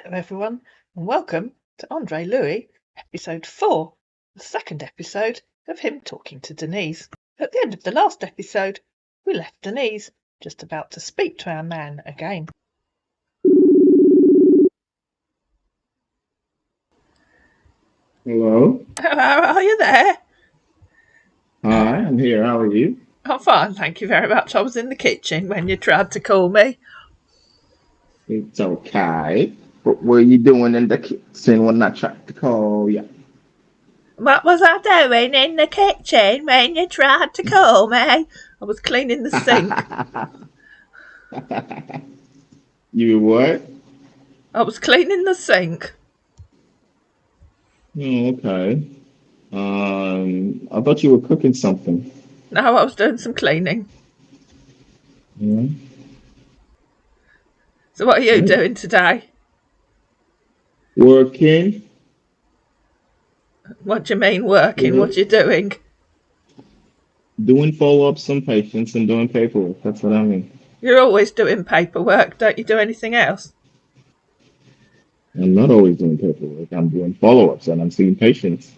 Hello everyone and welcome to Andre Louis, episode 4, the second episode of him talking to Denise. At the end of the last episode, we left Denise just about to speak to our man again. Hello. Hello, are you there? Hi, I'm here. How are you? I'm fine, thank you very much. I was in the kitchen when you tried to call me. It's okay. What were you doing in the kitchen when I tried to call you? What was I doing in the kitchen when you tried to call me? I was cleaning the sink. You what? I was cleaning the sink. Oh, okay. I thought you were cooking something. No, I was doing some cleaning. Yeah. So what are you Right. doing today? Working. What do you mean working? Yeah. What are you doing? Doing follow-ups on patients and doing paperwork. That's what I mean. You're always doing paperwork. Don't you do anything else? I'm not always doing paperwork. I'm doing follow-ups and I'm seeing patients.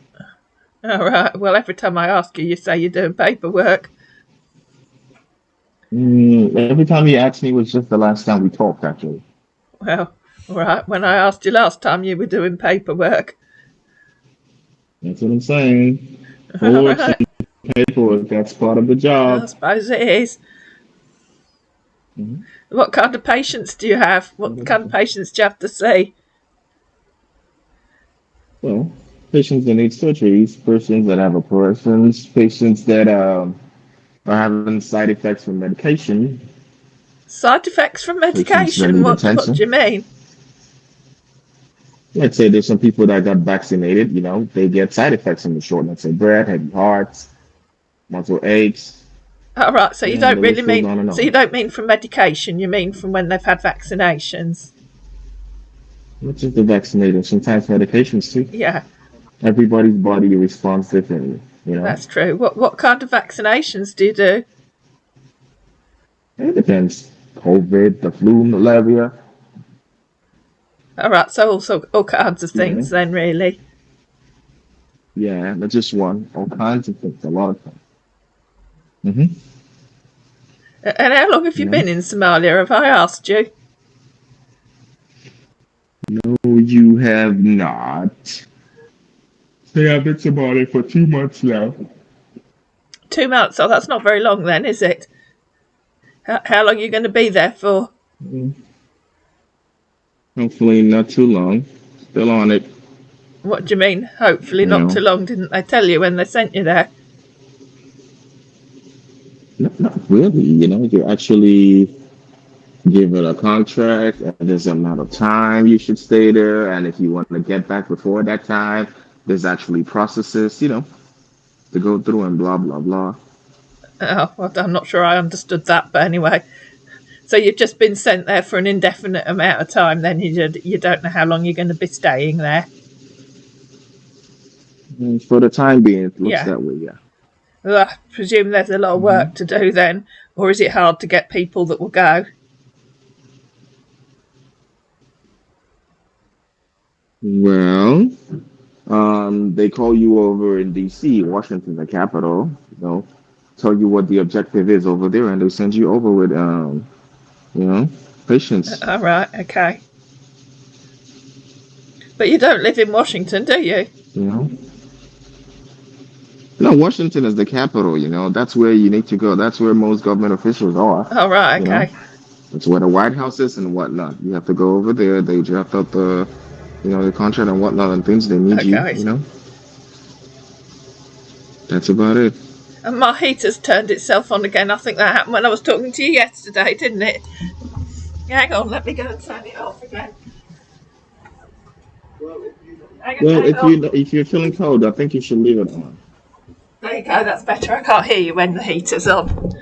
All right. Well, every time I ask you, you say you're doing paperwork. Every time you ask me was just the last time we talked, actually. Well, all right. When I asked you last time, you were doing paperwork. That's what I'm saying. All Follow-ups right. and paperwork. That's part of the I job. suppose it is. Mhm. What kind of patients do you have? What kind of patients do you have to see? Well, patients that need surgeries, patients that have operations, patients that are having side effects from medication, Side effects from patients that medication? need What do attention. you mean? Let's say there's some people that got vaccinated, they get side effects from the shortness of breath, heavy hearts, muscle aches, All right. So you and don't the really list goes mean. on and So you on. don't mean from medication. You mean from when they've had vaccinations. Not just the vaccinated, sometimes medications too. Yeah, Everybody's body responds differently. that's true. What kind of vaccinations do you do? It depends. COVID, the flu, malaria, All right. So also all kinds of yeah. things then, really. Yeah, not just one. All kinds of things, a lot of things. Hmm. And how long have you Yeah. been in Somalia? Have I asked you? No, you have not. Say I've been about it for 2 months now. 2 months. Oh, that's not very long then, is it? How long are you going to be there for? Mm, Hopefully not too long. Still on it, What do you mean? Hopefully you not too know. long. Didn't they tell you when they sent you there? Not really, you actually give it a contract and there's an amount of time you should stay there. And if you want to get back before that time, there's actually processes, to go through and blah, blah, blah. Oh, well, I'm not sure I understood that, but anyway. So you've just been sent there for an indefinite amount of time. Then you don't know how long you're going to be staying there. For the time being, it looks Yeah. that way, yeah. Well, I presume there's a lot of work to do then, or is it hard to get people that will go? Well, they call you over in D.C., Washington, the capital, tell you what the objective is over there, and they send you over with, you know, patients. All right, okay. But you don't live in Washington, do you? You know, no, Washington is the capital. That's where you need to go. That's where most government officials are. All right, You know, okay. that's where the White House is and whatnot. You have to go over there. They draft up the contract and whatnot and things. They need you. Okay. That's about it. And my heater's turned itself on again. I think that happened when I was talking to you yesterday, didn't it? Hang on, let me go and turn it off again. Well, Hang if on. you're feeling cold, I think you should leave it on. There you go, that's better. I can't hear you when the heater's on.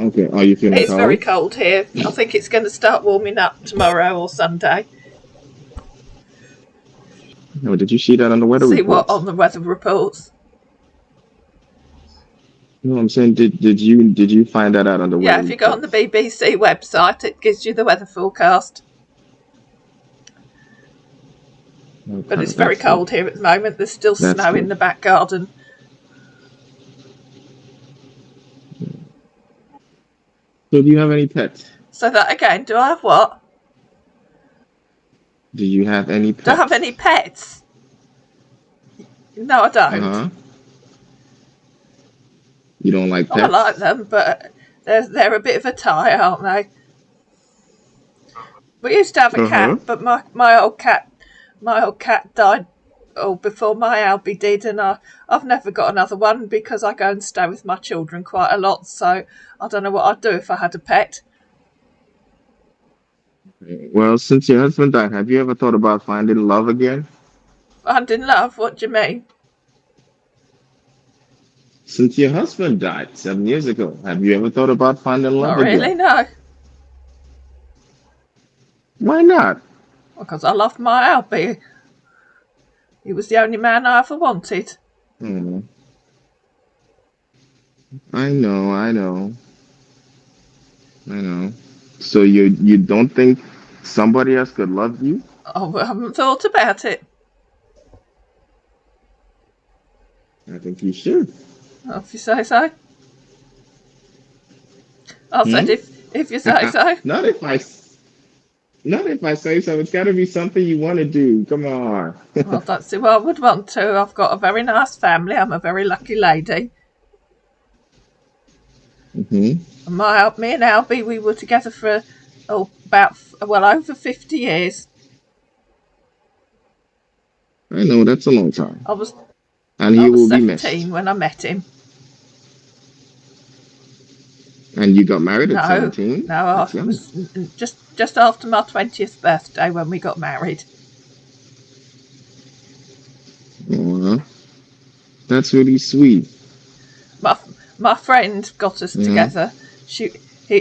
Okay. Are you feeling It's very cold? cold here. I think it's going to start warming up tomorrow or Sunday. No. Did you see that on the weather See what reports? on the weather reports? No, I'm saying, did you find that out on the Yeah, weather if you go on the reports? BBC website, it gives you the weather forecast. But Okay, it's very that's good. cold here at the moment. There's still That's snow in good. the back garden. So, do you have any pets? So that again, do I have what? Do you have any Do I have any pets? pets? No, I Uh don't. huh. You don't like Oh, I like pets? them, but they're a bit of a tie, aren't they? We used to have a Uh huh. cat, but my old cat died before my Albie did, and I've never got another one because I go and stay with my children quite a lot. So I don't know what I'd do if I had a pet. Well, since your husband died, have you ever thought about finding love again? Finding love? What do you mean? Since your husband died 7 years ago, have you ever thought about finding Not love really, again? no. Why not? Because I loved my Albie. He was the only man I ever wanted. Hmm. I know, I know, I know. So you don't think somebody else could love you? I haven't thought about it. I think you should. If you say so. I said, Hmm? if you say so. Not if I not if I say so. It's got to be something you want to do. Come on. Well, I don't see why I would want to. I've got a very nice family. I'm a very lucky lady. Hmm. And me and Albie, we were together for about over 50 years. I know that's a long time, I was and I he was will be missed. 17 when I met him. And you got married at No, 17. no, That's it young. was just after my 20th birthday when we got married. Aw, that's really sweet. My my friend got us Hmm. together.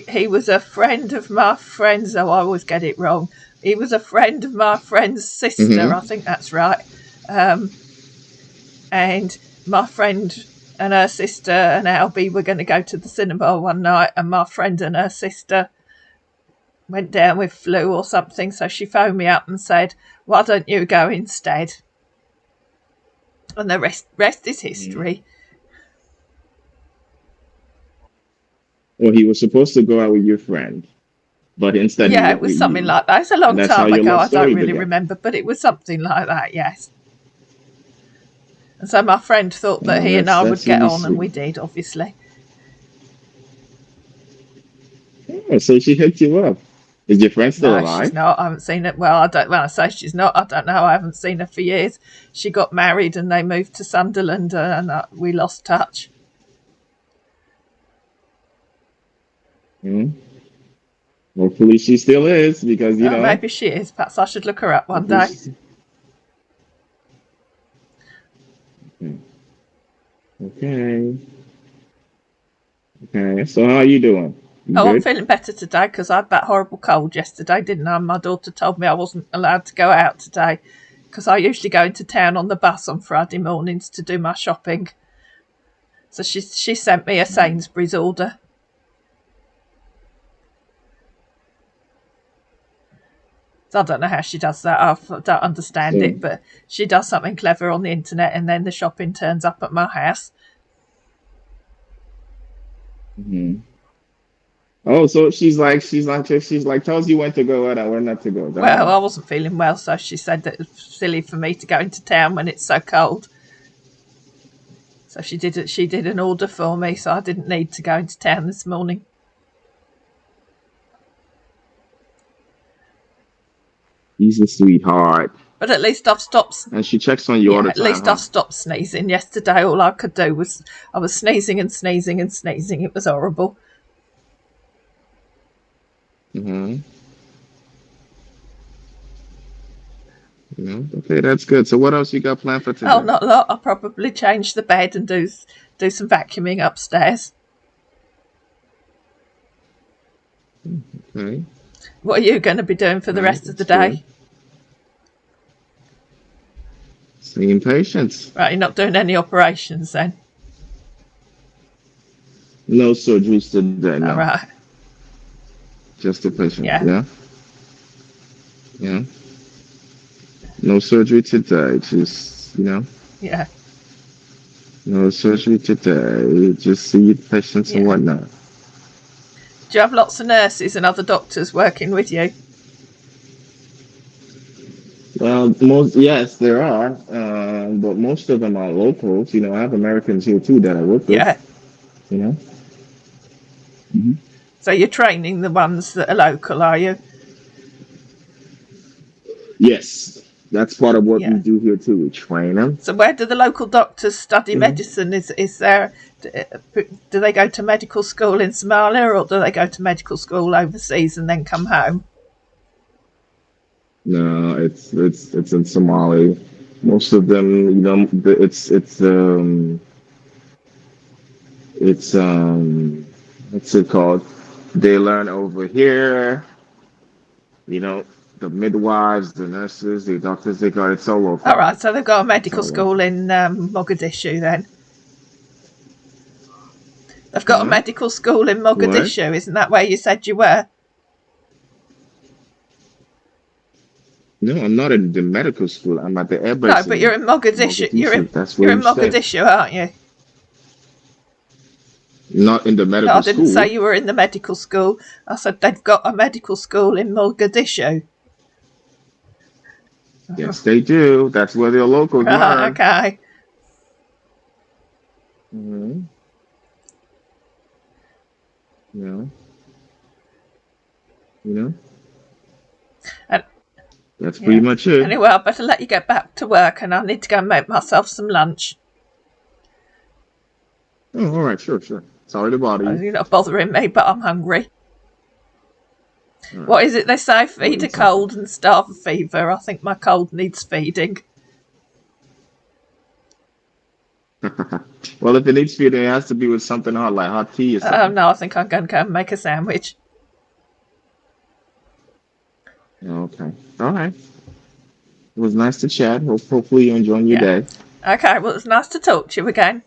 He was a friend of my friend's. Oh, I always get it wrong. He was a friend of my friend's sister. I Hmm. think that's right. Um, and my friend and her sister and Albie were going to go to the cinema one night, and my friend and her sister went down with flu or something, so she phoned me up and said, "Why don't you go instead?" And the rest is history. Well, he was supposed to go out with your friend, but instead he Yeah, it went was with something you, like that. It's a and long that's how time your ago. love I don't story really began. remember, but it was something like that. Yes. And so my friend thought that Oh, he and that's I would that's get really on, and we sweet. did, obviously. Yeah, so she hooked you up. Is your friend still No, she's alive? not. I haven't seen it. Well, I don't. When I say she's not, I don't know. I haven't seen her for years. She got married and they moved to Sunderland, and we lost touch. Hmm. Hopefully she still is, because Maybe she is. Perhaps I should look her up one hopefully day. she's, okay. Okay. So how are you doing? You Oh, I'm good? feeling better today because I had that horrible cold yesterday, didn't I? My daughter told me I wasn't allowed to go out today because I usually go into town on the bus on Friday mornings to do my shopping. So she sent me a Sainsbury's order. So I don't know how she does that. I don't understand So, it, but she does something clever on the internet, and then the shopping turns up at my house. mhm. Oh, so she's like tells you when to go out and when not to go. Is that Well, right? I wasn't feeling well, so she said that it was silly for me to go into town when it's so cold. So she did it. She did an order for me, so I didn't need to go into town this morning. He's a sweetheart, But at least I've stopped. and she checks on you all Yeah, the at time, least I've huh? stopped sneezing. Yesterday, all I could do was I was sneezing and sneezing and sneezing. It was horrible. Hmm. Okay, that's good. So what else you got planned for Oh, today? not a lot. I'll probably change the bed and do some vacuuming upstairs. Okay. What are you going to be doing for All the right, rest of the that's good. day? Singing patience. Right, you're not doing any operations then. No surgeries today, All no. right. Just the patience. Yeah. Yeah. Yeah. No surgery today. Just, Yeah, no surgery today. Just see patients and yeah. whatnot. Do you have lots of nurses and other doctors working with you? Well, yes, there are, but most of them are locals. I have Americans here too that I work with. Yeah. You know. Mhm. So you're training the ones that are local, are you? Yes, that's part of what we Yeah. do here too. We train them. So where do the local doctors study You know. medicine? Is there? Do they go to medical school in Somalia, or do they go to medical school overseas and then come home? No, it's in Somali. Most of them, it's what's it called? They learn over here. You know, the midwives, the nurses, the doctors, they got it's all All over. right, so they've got a It's medical all school over. in Mogadishu then. They've got a Huh? medical school in What? Mogadishu, isn't that where you said you were? No, I'm not in the medical school. I'm at the No, airbase but you're in in Mogadishu. Mogadishu. That's where You're in you stay. Mogadishu, aren't you? Not in the No, I medical didn't say school. you were in the medical school. I said they've got a medical school in Mogadishu. Yes, they do. That's where the locals Right, learn. okay. hmm You know, you know. And, That's pretty yeah. much it. Anyway, I better let you get back to work, and I need to go and make myself some lunch. Oh, all right, sure, sure. Sorry to bother you. You're not bothering me, but I'm hungry. All right. What is it they say? Go Feed a eat something. cold and starve a fever. I think my cold needs feeding. Well, if it needs feeding, it has to be with something hot, like hot tea or something. No, I think I'm going to go and make a sandwich. Okay. All right. It was nice to chat. Hopefully you're enjoying your Yeah. day. Okay, well, it's nice to talk to you again.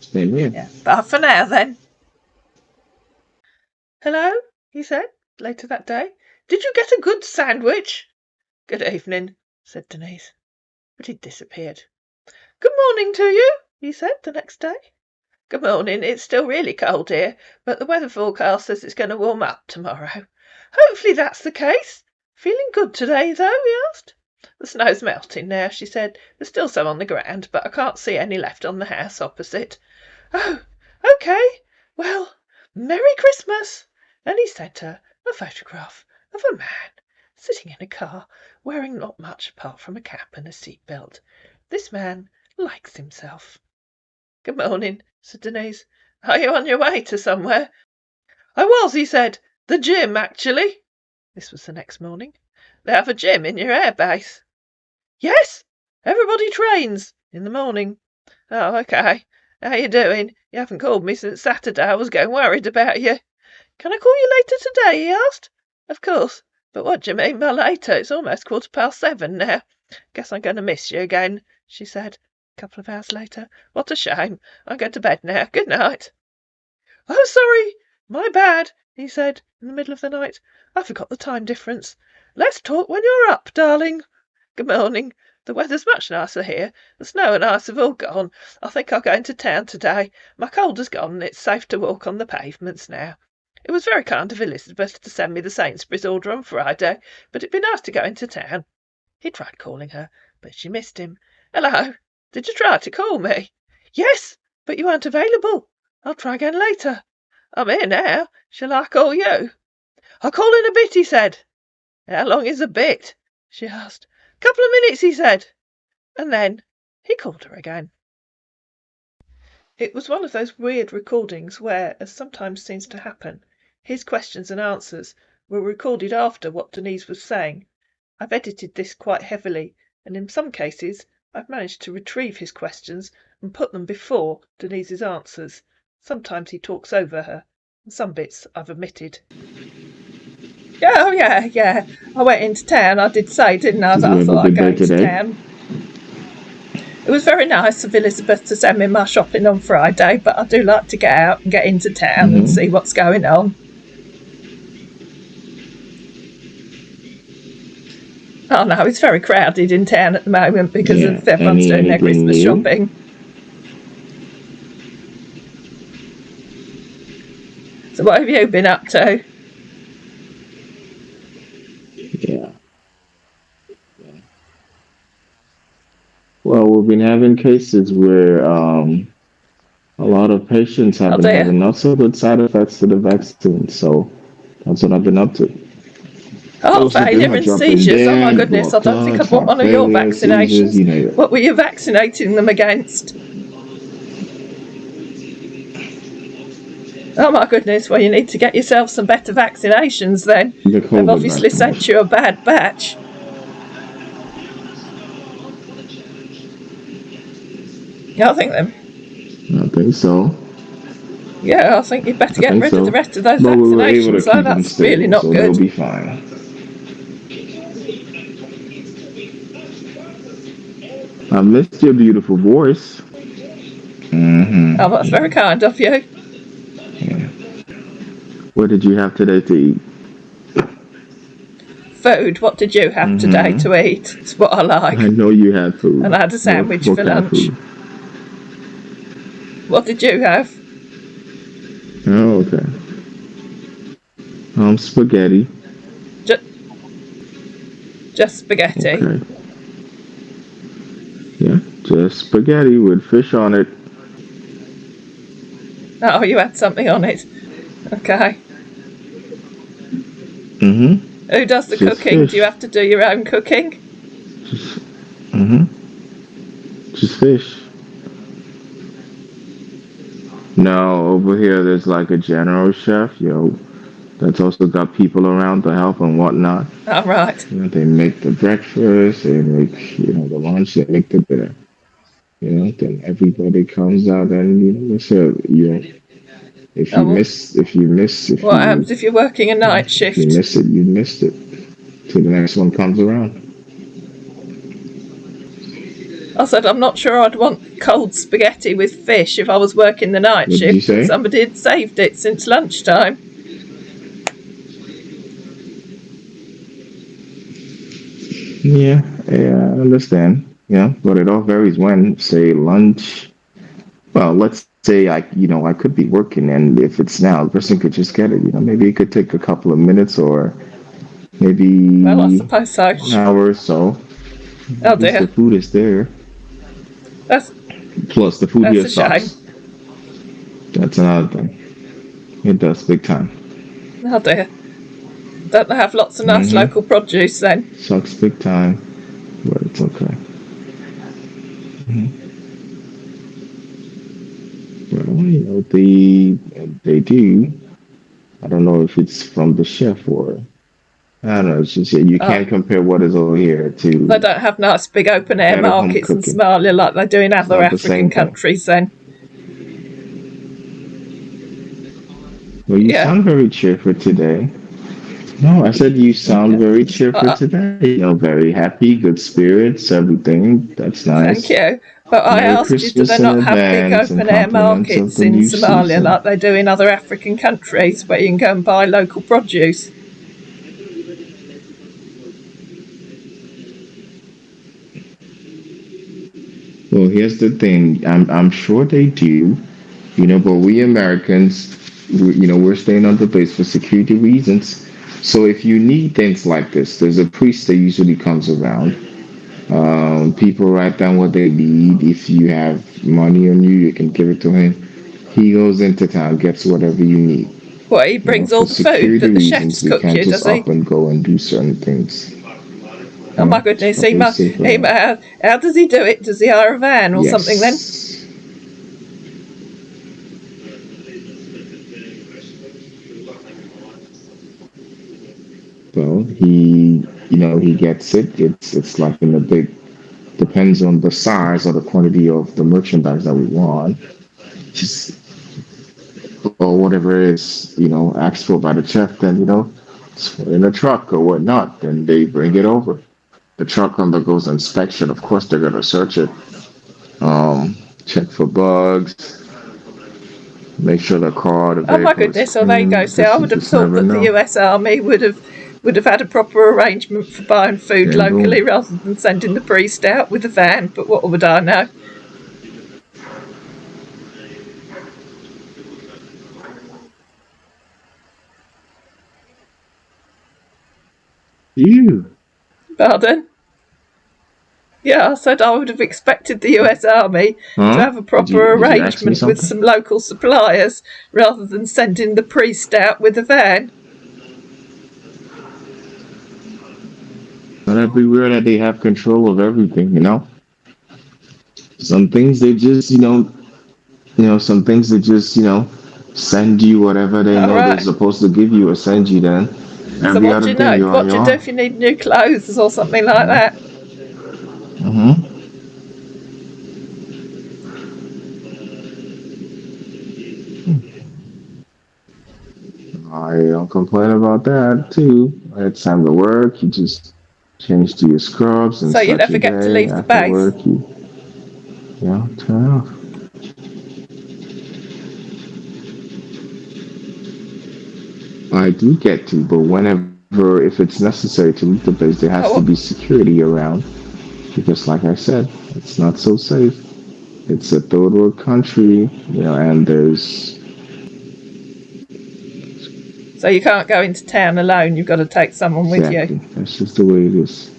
Same here. Yeah. Bye for now, then. Hello, he said later that day. Did you get a good sandwich? Good evening, said Denise. But he'd disappeared. Good morning to you, he said the next day. Good morning. It's still really cold here, but the weather forecast says it's going to warm up tomorrow. Hopefully that's the case. Feeling good today, though? He asked. The snow's melting now, she said. There's still some on the ground, but I can't see any left on the house opposite. Oh, OK. Well, Merry Christmas. And he sent her a photograph of a man sitting in a car wearing not much apart from a cap and a seat belt. This man likes himself. Good morning, said Denise. Are you on your way to somewhere? I was, he said. The gym, actually. This was the next morning. They have a gym in your airbase. Yes, everybody trains in the morning. Oh, OK. How you doing? You haven't called me since Saturday. I was getting worried about you. Can I call you later today? He asked. Of course. But what do you mean by later? It's almost 7:15 now. Guess I'm going to miss you again, she said. A couple of hours later. What a shame. I'm going to bed now. Good night. Oh, sorry. My bad, he said in the middle of the night. I forgot the time difference. Let's talk when you're up, darling. Good morning. The weather's much nicer here. The snow and ice have all gone. I think I'll go into town today. My cold has gone and it's safe to walk on the pavements now. It was very kind of Elizabeth to send me the Sainsbury's order on Friday, but it'd be nice to go into town. He tried calling her, but she missed him. Hello. Did you try to call me? Yes, but you weren't available. I'll try again later. I'm here now. Shall I call you? I'll call in a bit, he said. How long is a bit? She asked. Couple of minutes, he said. And then he called her again. It was one of those weird recordings where, as sometimes seems to happen, his questions and answers were recorded after what Denise was saying. I've edited this quite heavily, and in some cases I've managed to retrieve his questions and put them before Denise's answers. Sometimes he talks over her, and some bits I've omitted. Oh, yeah. I went into town. I did say, didn't I, Did that you I have a thought I'd good go day into today? town. It was very nice of Elizabeth to send me my shopping on Friday, but I do like to get out and get into town and see what's going on. Oh no, it's very crowded in town at the moment because Yeah. of everyone's doing their Anything Christmas new? shopping. So what have you been up to? Yeah. Well, we've been having cases where a lot of patients have Oh been dear. having not so good side effects to the vaccine. So that's what I've been up to. Heart Also been failure heart and dropping seizures. Oh my dead, goodness, I blood don't think clots, I'd want heart one of your failure, seizures, vaccinations. you name it. What were you vaccinating them against? Oh my goodness, well you need to get yourself some better vaccinations then. The They've COVID obviously sent vaccination. you a bad batch. Yeah, I think them. I think so. Yeah, I think you'd better I get think rid of the so. rest of those But we were able to vaccinations though. keep them That's really stable, not so they'll good. be fine. I missed your beautiful voice. Oh, that's very Yeah. kind of you. Yeah. What did you have today to eat? Food, what did you have today to eat? It's what I I like. know you had And food. I had a sandwich What for kind of lunch. food? What did you have? Oh, okay. Spaghetti. Just, just spaghetti. Okay. Yeah, just spaghetti with fish on it. Oh, you had something on it. Okay. Who does the Just cooking? Do you fish. have to do your own cooking? Just mm-hmm. Just fish. No, over here there's like a general chef, that's also got people around to help and whatnot. Oh, right. They make the breakfast, they make, the lunch, they make the dinner. Then everybody comes out and so if Oh, you well, miss if you miss if what you happens if you're working a night if you shift? miss it, you missed it. Till the next one comes around. I said, I'm not sure I'd want cold spaghetti with fish if I was working the night What did you shift and say? somebody had saved it since lunchtime. Yeah, yeah, I understand. Yeah, but it all varies when, say, lunch. Well, let's say I could be working, and if it's now, the person could just get it. Maybe it could take a couple of minutes or Well, I maybe suppose so. 1 hour or so. Oh At least the dear. food is there. That's Plus, the food that's here a shame. sucks. That's another thing. It does big time. Oh dear. Don't they have lots of nice local Mm-hmm. produce then? Sucks big time, but it's okay. Well, they do. I don't know if it's from the chef or I don't know. It's just you Oh, can't compare what is over here they to don't have nice big open air better home markets in cooking. Somalia like they do in It's other not the African same thing. countries then. Well, you Yeah. sound very cheerful today. No, I said you sound very cheerful Uh, today. Very happy, good spirits, everything. That's Thank nice. you. But I Merry asked you, do they Christmas in not have big advance and open air compliments of markets the in new Somalia season. like they do in other African countries where you can go and buy local produce? Well, here's the thing. I'm sure they do, but we Americans, we're staying on the base for security reasons. So if you need things like this, there's a priest that usually comes around. People write down what they need. If you have money on you, you can give it to him. He goes into town, gets whatever you need. What, he brings For all the food security that the reasons, chefs we cook can't you, just does up he? and go and do certain things. Oh my goodness, It's always safer. how does he do it? Does he hire a van or something then? Yes. Well, he gets it. It's like in a big. Depends on the size or the quantity of the merchandise that we want. Just or whatever is asked for by the chef. Then it's in a truck or whatnot. Then they bring it over. The truck undergoes inspection. Of course, they're gonna search it, check for bugs, make sure the car, the Oh my vehicle is goodness, so there you clean go. See, because I you would have just thought never that the know. US Army would have would have had a proper arrangement for buying food And locally boom. rather than sending the priest out with a van. But what would I know? You. Pardon? Yeah, I said I would have expected the US Army to Huh? have a Did proper you ask me arrangement with something? some local suppliers rather than sending the priest out with a van. Not everywhere that they have control of everything, you know? Some things they just, some things they just, send you whatever they All know they're right. supposed to give you or send you then. So Every what do other you thing, know? you're on What do your you do own. if you need new clothes or something like that? Mm-hmm. I don't complain about that too. It's time to work. You just change to your scrubs and So you start never your get to day. leave the After base. work, turn off. I do get to, but whenever, if it's necessary to leave the base, there has to Oh, be security around. Because, like I said, it's not so safe. It's a third world country, and there's so you can't go into town alone. You've got to take someone with you. exactly. That's just the way it is.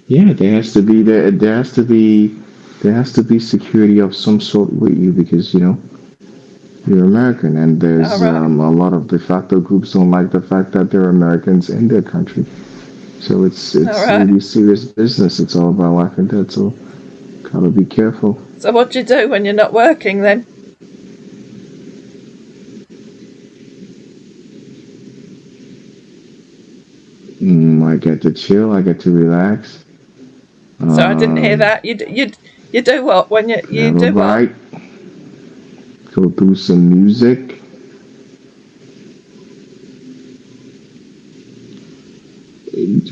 Yeah, there has to be security of some sort with you because you're American, and All there's right. a lot of de facto groups don't like the fact that they're Americans in their country. So All it's right. really serious business. It's all about life and death. So gotta be careful. So what do you do when you're not working then? I get to chill. I get to relax. So I didn't hear Um, that. You do what when you have a do what? bite. Go through some music.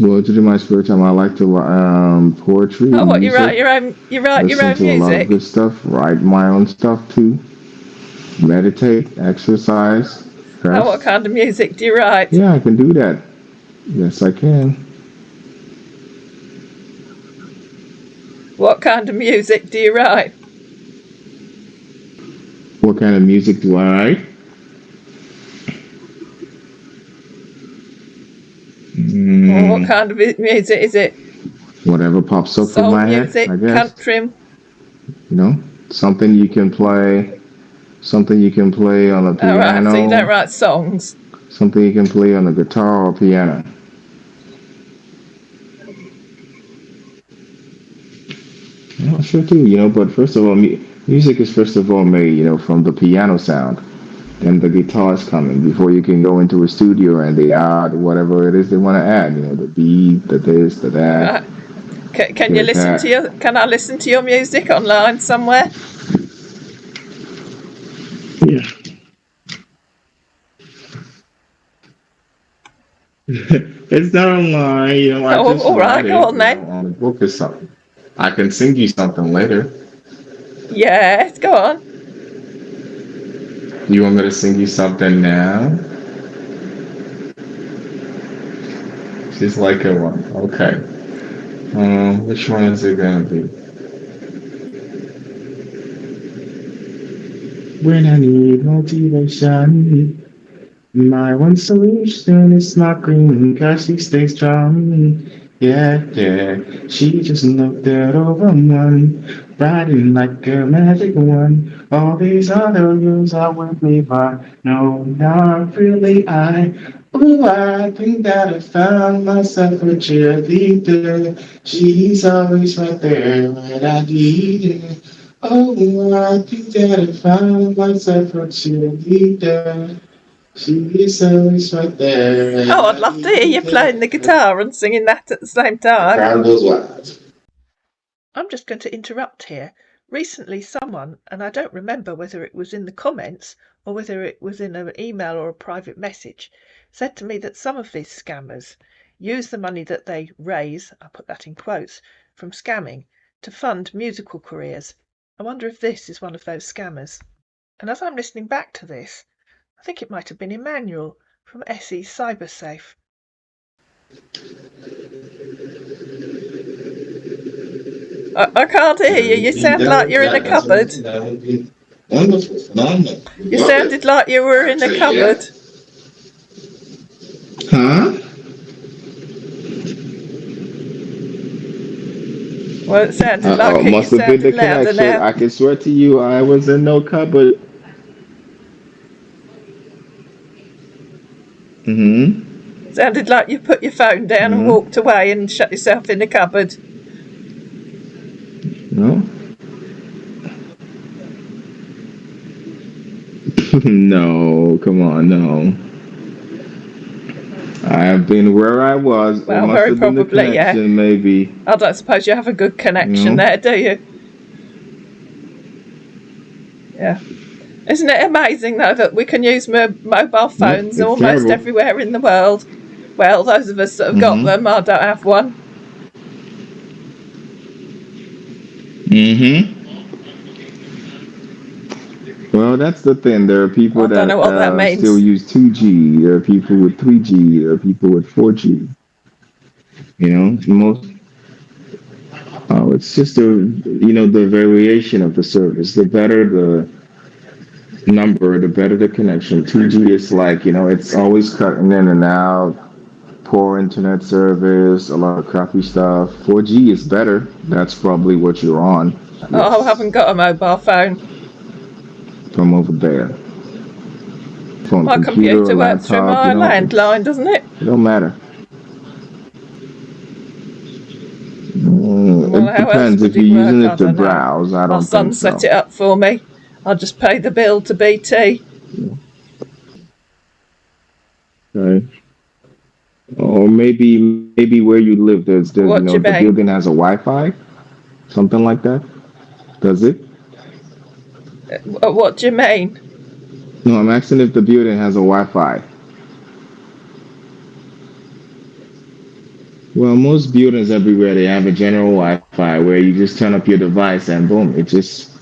Well, to do my spare time, I like to poetry, Oh, what music, you write your listen own to a lot of music. good stuff, write my own stuff too, meditate, exercise, Oh, what rest. kind of music do you write? Yeah, I can do that. Yes, I can. What kind of music do you write? What kind of music do I like? Or what Mm, kind of music is it? whatever pops up in Soul my head, I music, guess. country? You know, something you can play, something you can play on a All right. So you don't piano, write songs. something you can play on a guitar or piano. Yeah, sure too. But first of all, music is first of all made, from the piano sound. Then the guitars coming before you can go into a studio and they add whatever it is they want to add. The beat, the this, the All that, right. Can you get listen to that. your? Can I listen to your music online somewhere? Yeah. It's not online, I Oh, just all write right. Go it, on then. on a book or something. I can sing you something later. Yes, go on. You want me to sing you something now? Just like a one. Okay. Which one is it gonna be? When I need motivation, my one solution is not green, cause she stays strong. Yeah, yeah. She just looked it over one, riding like a magic one. All these other rules are with me, but no, not really. I think that I found myself a cheerleader. She's always right there when I need her. Oh, I think that I found myself a cheerleader. She is always right there when Oh, I'd I love to hear you need playing the her. guitar and singing that at the same The time. crowd goes wild. I'm just going to interrupt here. Recently, someone, and I don't remember whether it was in the comments or whether it was in an email or a private message, said to me that some of these scammers use the money that they raise, I put that in quotes, from scamming to fund musical careers. I wonder if this is one of those scammers. And as I'm listening back to this, I think it might have been Emmanuel from SE's Cybersafe. I can't hear you. You sound like you're in a cupboard. You sounded like you were in a cupboard. Huh? Well, it sounded like it. You Must have been the sounded louder connection. now. I can swear to you, I was in no cupboard. Sounded like you put your phone down and walked away and shut yourself in the cupboard. No. No, come on, no. I have been where I was. Well, it must very have been the probably, connection, yeah. maybe. I don't suppose you have a good connection there, do you? Yeah. Isn't it amazing, though, that we can use mobile phones almost everywhere in the world? Well, those of us that have got them, I don't have one. Well, that's the thing. There are people I don't know what that that means. still use 2G. There are people with 3G. There are people with 4G. You know, most. Oh, it's just the variation of the service. The better the number, the better the connection. 2G is like, it's always cutting in and out, poor internet service, a lot of crappy stuff. 4G is better. That's probably what you're on. Yes. Oh, I haven't got a mobile phone. From over there. Phone, my computer works through my landline, doesn't it? It don't matter. Well, it depends if you're using it to browse. I don't think so. My son set it up for me. I'll just pay the bill to BT. Okay. Or maybe where you live, there's the building has a Wi-Fi, something like that. Does it? What do you mean? No, I'm asking if the building has a Wi-Fi. Well, most buildings everywhere, they have a general Wi-Fi where you just turn up your device and boom, it just,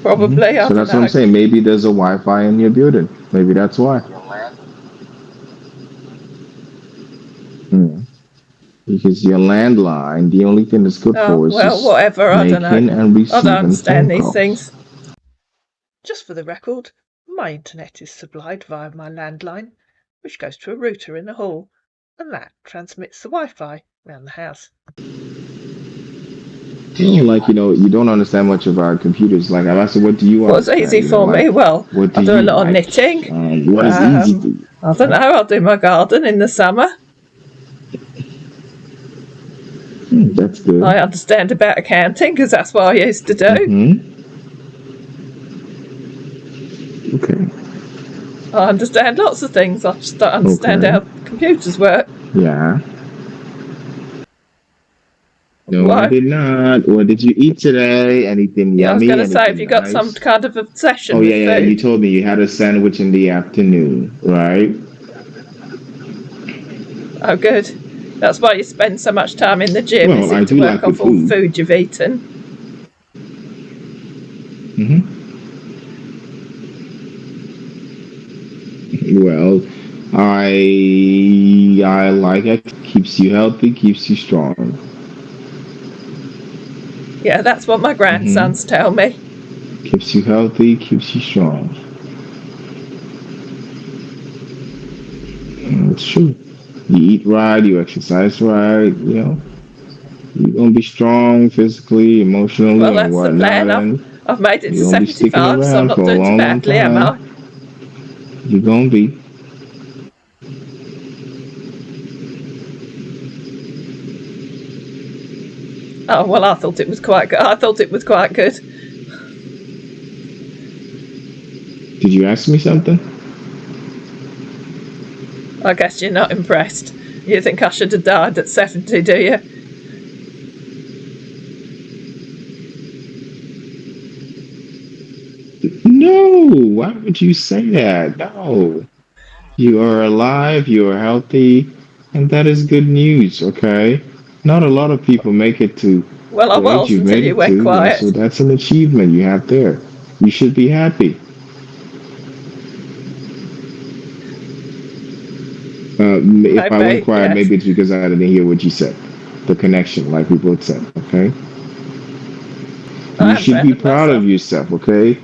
Probably. So that's what I'm saying. Maybe there's a Wi-Fi in your building. Maybe that's why. Because your landline, the only thing that's good for is whatever. I don't know. And receiving I don't understand these calls. things. Just for the record, my internet is supplied via my landline, which goes to a router in the hall, and that transmits the Wi-Fi around the house. You don't understand much about computers. Like, I asked, what do you What's easy for me? Well, I do a lot of knitting. What is easy for you? I don't know. I'll do my garden in the summer. That's good. I understand about accounting because that's what I used to do. Okay. I understand lots of things. I just don't understand how computers work. Yeah. No, I did not. What did you eat today? Anything yummy? I was going to say, have you got some kind of obsession with food? Yeah. You told me you had a sandwich in the afternoon, right? Oh, good. That's why you spend so much time in the gym, is it, to work off all the food you've eaten? Well, I like it. Keeps you healthy, keeps you strong. Yeah, that's what my grandsons tell me. Keeps you healthy, keeps you strong. It's true. You eat right, you exercise right, you're gonna be strong physically, emotionally, well, that's and whatnot. The plan. I've made it to 75, so I'm not doing too badly, am I? You're gonna be. Oh, well, I thought it was quite good. Did you ask me something? I guess you're not impressed. You think I should have died at 70, do you? No, why would you say that? No. You are alive, you are healthy, and that is good news, okay? Not a lot of people make it to Well, I the age was you've until made you it went to, so quiet. that's an achievement you have there. You should be happy. If I went Maybe, quiet, yes. maybe it's because I didn't hear what you said. The connection, like we both said, okay? I You am should proud be of proud of myself. yourself, okay?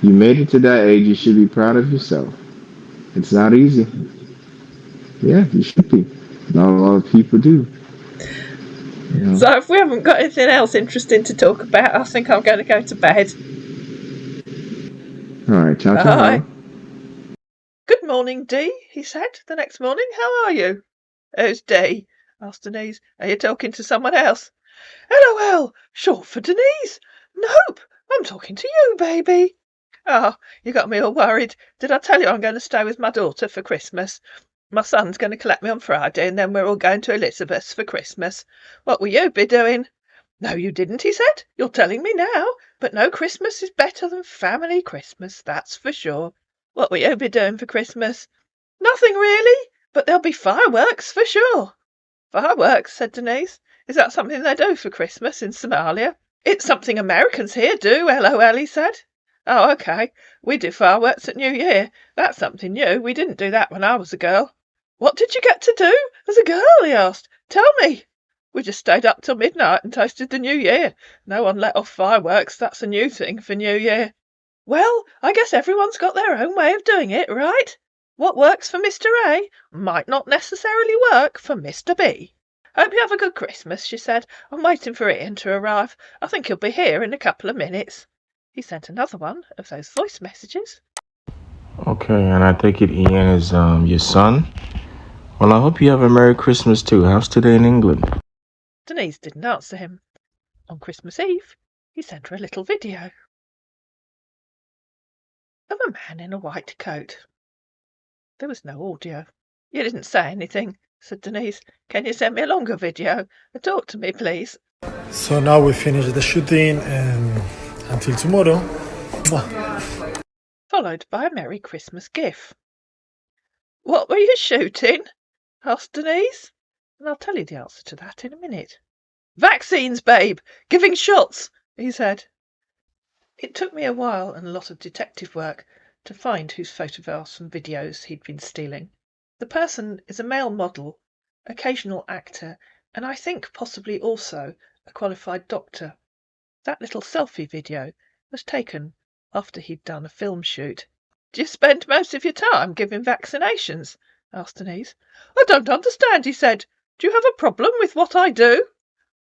You made it to that age, you should be proud of yourself. It's not easy. Yeah, you should be. Not a lot of people do, you know. So if we haven't got anything else interesting to talk about, I think I'm going to go to bed. All right, ciao, ciao. Bye. Good morning, Dee, he said the next morning. How are you? Who's Dee? Asked Denise. Are you talking to someone else? LOL, short for Denise. Nope, I'm talking to you, baby. Oh, you got me all worried. Did I tell you I'm going to stay with my daughter for Christmas? My son's going to collect me on Friday, and then we're all going to Elizabeth's for Christmas. What will you be doing? No, you didn't, he said. You're telling me now. But no Christmas is better than family Christmas, that's for sure. What will you be doing for Christmas? Nothing really, but there'll be fireworks for sure. Fireworks, said Denise. Is that something they do for Christmas in Somalia? It's something Americans here do, LOL, he said. Oh, okay. We do fireworks at New Year. That's something new. We didn't do that when I was a girl. What did you get to do as a girl? He asked. Tell me. We just stayed up till midnight and toasted the New Year. No one let off fireworks. That's a new thing for New Year. Well, I guess everyone's got their own way of doing it, right? What works for Mr. A might not necessarily work for Mr. B. Hope you have a good Christmas, she said. I'm waiting for Ian to arrive. I think he'll be here in a couple of minutes. He sent another one of those voice messages. Okay, and I take it Ian is your son. Well, I hope you have a Merry Christmas too. How's today in England? Denise didn't answer him. On Christmas Eve, he sent her a little video of a man in a white coat. There was no audio. You didn't say anything, said Denise. Can you send me a longer video? Talk to me, please. So now we finish the shooting and until tomorrow. Followed by a Merry Christmas gif. What were you shooting? Asked Denise. And I'll tell you the answer to that in a minute. Vaccines, babe! Giving shots, he said. It took me a while and a lot of detective work to find whose photographs and videos he'd been stealing. The person is a male model, occasional actor, and I think possibly also a qualified doctor. That little selfie video was taken after he'd done a film shoot. Do you spend most of your time giving vaccinations? Asked Denise. I don't understand, he said. Do you have a problem with what I do?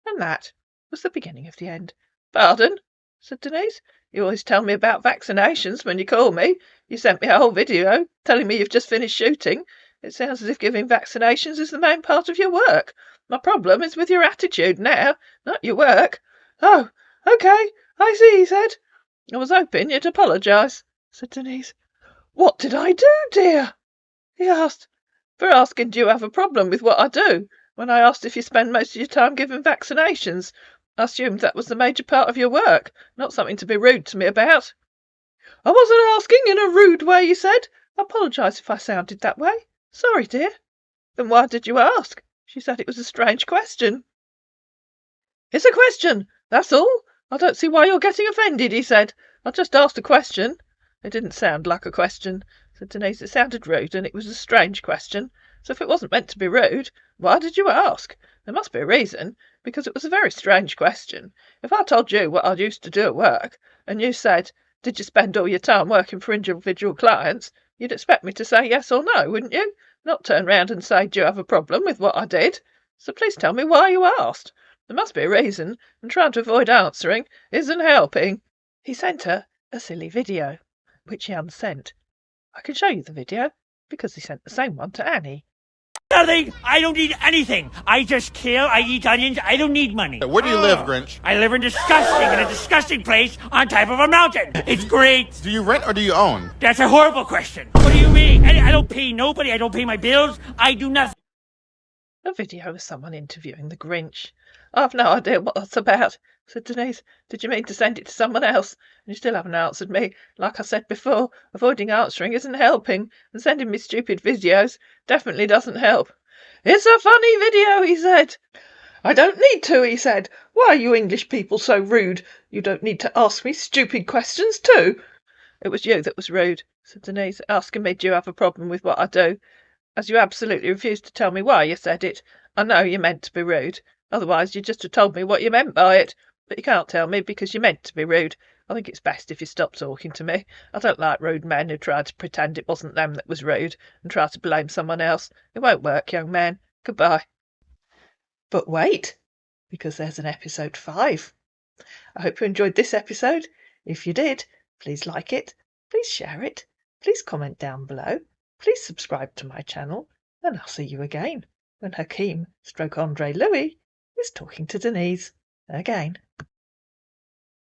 And that was the beginning of the end. Pardon? Said Denise. You always tell me about vaccinations when you call me. You sent me a whole video telling me you've just finished shooting. It sounds as if giving vaccinations is the main part of your work. My problem is with your attitude now, not your work. Oh, okay, I see, he said. I was hoping you'd apologise, said Denise. What did I do, dear? He asked. For asking do you have a problem with what I do, when I asked if you spend most of your time giving vaccinations. I assumed that was the major part of your work, not something to be rude to me about. I wasn't asking in a rude way, he said. I apologise if I sounded that way. Sorry, dear. Then why did you ask? She said it was a strange question. It's a question, that's all. I don't see why you're getting offended, he said. I just asked a question. It didn't sound like a question, said Denise. It sounded rude, and it was a strange question. So if it wasn't meant to be rude, why did you ask? There must be a reason, because it was a very strange question. If I told you what I used to do at work, and you said, did you spend all your time working for individual clients, you'd expect me to say yes or no, wouldn't you? Not turn round and say, do you have a problem with what I did? So please tell me why you asked. There must be a reason, and trying to avoid answering isn't helping. He sent her a silly video, which he unsent. I can show you the video, because he sent the same one to Annie. Nothing. I don't need anything. I just kill, I eat onions, I don't need money. Where do you live, Grinch? I live in a disgusting place on top of a mountain. It's great. Do you rent or do you own? That's a horrible question. What do you mean? I don't pay nobody, I don't pay my bills, I do nothing. A video of someone interviewing the Grinch. I've no idea what that's about, said Denise. Did you mean to send it to someone else? And you still haven't answered me. Like I said before, avoiding answering isn't helping, and sending me stupid videos definitely doesn't help. It's a funny video, he said. I don't need to, he said. Why are you English people so rude? You don't need to ask me stupid questions too. It was you that was rude, said Denise, asking me do you have a problem with what I do, as you absolutely refused to tell me why you said it. I know you meant to be rude, otherwise you'd just have told me what you meant by it, but you can't tell me because you meant to be rude. I think it's best if you stop talking to me. I don't like rude men who try to pretend it wasn't them that was rude and try to blame someone else. It won't work, young man. Goodbye. But wait, because there's an episode 5. I hope you enjoyed this episode. If you did, please like it, please share it, please comment down below, please subscribe to my channel, and I'll see you again when Hakeem / Andre Louis is talking to Denise again.